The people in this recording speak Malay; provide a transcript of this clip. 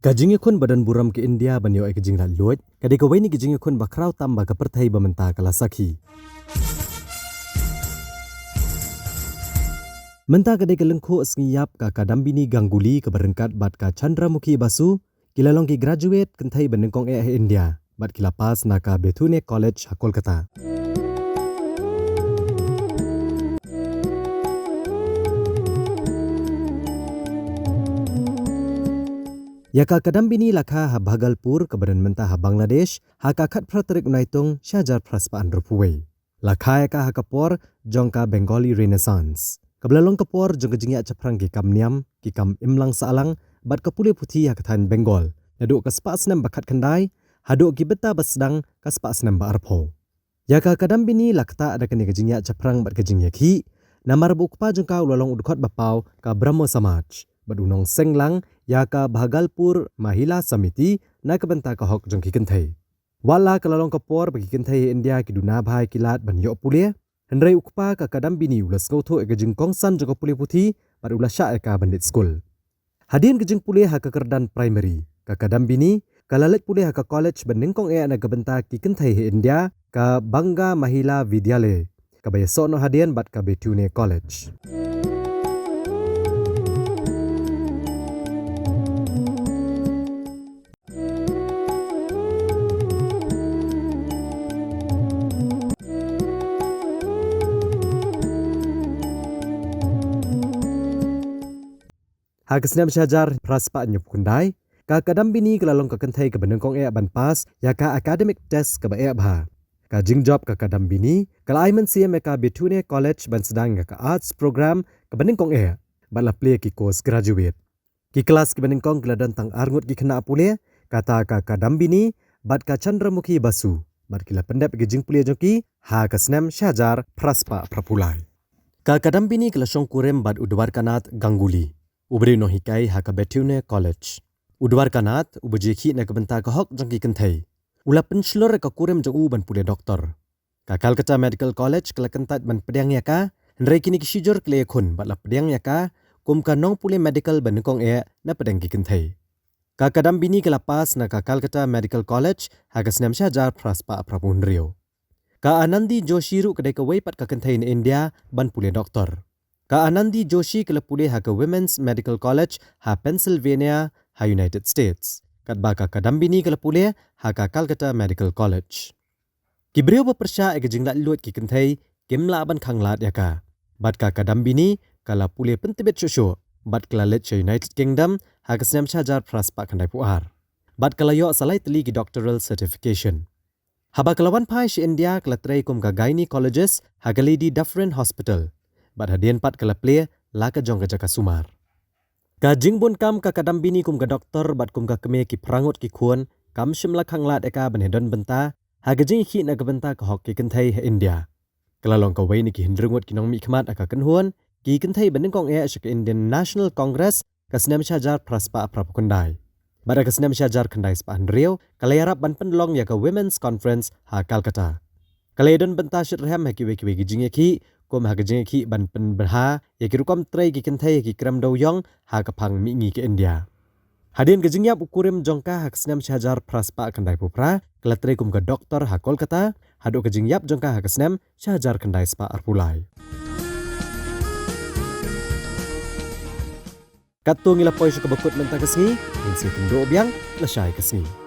Kajing ikun badan buram ke India banyo ai kajing laluat, kadai kawai ni kajing ikun bakrau tambah ke pertai bamenta kalasaki. Menta kadai kelengko asngiyap ka kadambini Ganguly ke berengkat bat ka Chandramukhi Basu, kilalong ki graduate kentai banengkong India, bat kilapas naka Bethune College Kolkata. Yaka kadambini lakha ha Bhagalpur ke badan mentah ha Bangladesh, ha kakat praterik unaitung Syajar Praspaan Rupuwe. Lakha yaka ha kapor jongka Bengali Renaissance. Kebelalong kapor jong kejingya caprang ki kam niam, ki kam imlang saalang, bat kapule putih ha katan Bengal. Naduk ke sepak senam bakat kendai, haduk ki beta basdang ke sepak senam ba arpo. Yaka kadambini lakta ada kini kejingya caprang bat kejingya ki, namar bukpa jongka ulalong udukot bapau ka Brahmo Samaj. Badunong senglang yaka Bhagalpur Mahila Samiti na kebenta ka hok jong ki kentai. Wala kelalong kapor bagi kentai India ki duna bhai kilat ban yo pulia, hendrai ukpa ka kadambini ulas ngauto e kejing kongsan jong pulia putih pada ulas sya ka bandit school. Hadian kejing pulia ha kekerdan primary, ka kadambini kalalet pulia ha ka college benengkong e na kebenta ki kentai India ka Bangga Mahila Vidyalaya, ka bayasono hadian bat ka Bethune College. Hagesnam Syajar Praspaan Nyupkundai, ka kadambini kelalong ka kentai ke benengkong ban pas, yaka academic test ke ba bha. Ka jingjob ka kadambini, kala aiman siam ka Bethune College ban sedang ka arts program ke benengkong ban la play ki course graduate. Ki kelas ke benengkong keladan tang arngut ki kena pule, kata ka kadambini bat ka Chandramukhi Basu, bat kila pendap ke jing pule joki, ha kasnam Syajar Praspa Prapulai. Ka kadambini kelasong kurem bat udwar kanat Ganguly. Ubri no hikai ha ka Bethune College. Udwar kanat ubejeki na kebenta ka hok jangki kentai. Ula penslor ka kurem jang ban pule doktor. Ka Calcutta Medical College kala kentat ban pedang yaka, hendrai kini kisijor kle khun bat la pedang yaka, kum ka nong pule medical benengkong na pedang ki kentai. Ka kadambini kala pas na ka Calcutta Medical College ha ka Snam Syajar Praspa Prapunrio. Ka Anandi Joshi ru kedai ka weipat ka kentai in India ban pule doktor. Ka Anandi Joshi kala pulih ha ka Women's Medical College ha Pennsylvania ha United States. Kat baka kadambini kala pulih ha ka Calcutta Medical College. Kibriyo bepersya e kejinglat luat ki kentai kimla ban khanglat yaka. Bat ka kadambini kala pulih pentibet syusyu. Bat kala let United Kingdom ha ka Snam Syajar Praspa kandai puar. Bat kala yo salai teli ki doctoral certification. Haba kalawan pai si India kala trai kum ka gynecologist ha ka Lady Dufferin Hospital. Bat hadian pat kala play la ka jong ka jaka sumar. Ka jingbun kam ka kadambini kum ka doktor bat kum ka keme ki prangut ki kuon kam shimla khanglat eka banhedon benta ha ka jing khi na ka benta ka hok ki kentai ha India. Kelalong ka wei ni ki hindrungut ki nong mi khmat aka kenhuan ki kentai benengkong shik Indian National Congress ka Snam Syajar Praspa Prapukundai. Bat ka Snam Syajar Kandai Spahan Rio kalayarap ban pendlong ya ka Women's Conference ha Calcutta. Kalayadon benta syirham ha ki wei ki jing ki kum ha kejeng ki ban pen berha ya ki rukom trai ki kentai ki kram do yong ha ka phang mi ngi ke India. Hadin kejeng yap ukurim jongka ha Snam Syajar Praspa kandai pupra kala trai kum ka doktor ha Kolkata hadu kejeng yap jongka ha Snam Syajar Kandai Spa Arpulai. Katung ila poy ka bakut mentang kesni, insi kendo obyang la syai kesni.